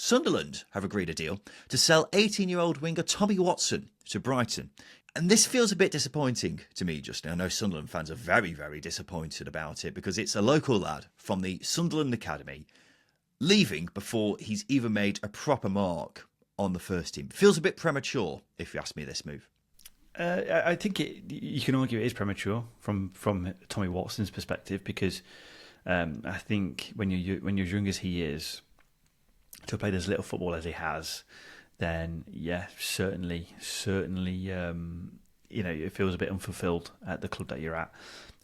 Sunderland have agreed a deal to sell 18-year-old winger Tommy Watson to Brighton. And this feels a bit disappointing to me just now. I know Sunderland fans are very, very disappointed about it because it's a local lad from the Sunderland Academy leaving before he's even made a proper mark on the first team. Feels a bit premature, if you ask me, this move. I think you can argue it is premature from Tommy Watson's perspective because I think when you're as young as he is, to have played as little football as he has, then yeah, certainly, it feels a bit unfulfilled at the club that you're at,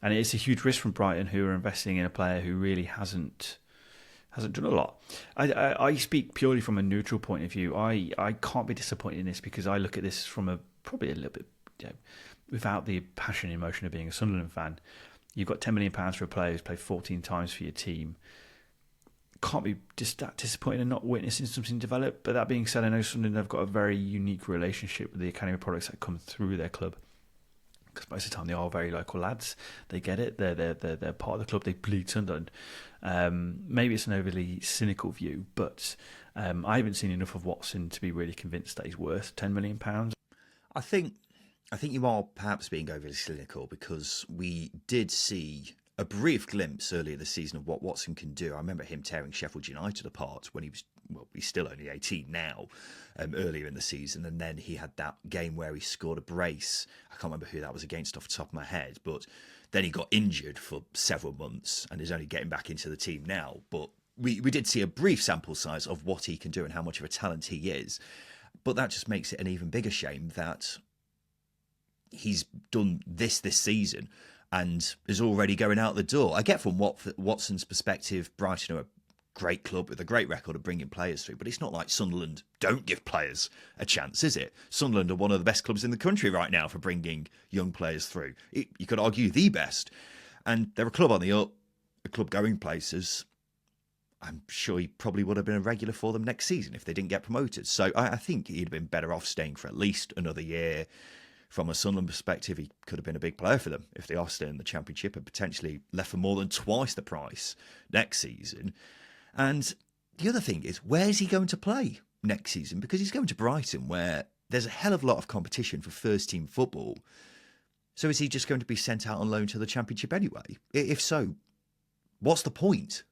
and it's a huge risk from Brighton, who are investing in a player who really hasn't done a lot. I speak purely from a neutral point of view. I can't be disappointed in this because I look at this from probably a little bit, without the passion and emotion of being a Sunderland fan. You've got £10 million for a player who's played 14 times for your team. Can't be just that disappointed and not witnessing something develop. But that being said, I know Sunderland have got a very unique relationship with the academy products that come through their club, because most of the time they are very local lads. They get it. They're part of the club. They bleed Sunderland. Maybe it's an overly cynical view, but I haven't seen enough of Watson to be really convinced that he's worth £10 million. I think you are perhaps being overly cynical because we did see a brief glimpse earlier this season of what Watson can do. I remember him tearing Sheffield United apart when he's still only 18 now, earlier in the season. And then he had that game where he scored a brace. I can't remember who that was against off the top of my head, but then he got injured for several months and is only getting back into the team now. But we did see a brief sample size of what he can do and how much of a talent he is. But that just makes it an even bigger shame that he's done this season and is already going out the door. I get from Watson's perspective, Brighton are a great club with a great record of bringing players through, but it's not like Sunderland don't give players a chance, is it? Sunderland are one of the best clubs in the country right now for bringing young players through. You could argue the best. And they're a club on the up, a club going places. I'm sure he probably would have been a regular for them next season if they didn't get promoted. So I think he'd have been better off staying for at least another year. From a Sunderland perspective, he could have been a big player for them if they are staying in the Championship and potentially left for more than twice the price next season. And the other thing is, where's he going to play next season? Because he's going to Brighton, where there's a hell of a lot of competition for first-team football. So is he just going to be sent out on loan to the Championship anyway? If so, what's the point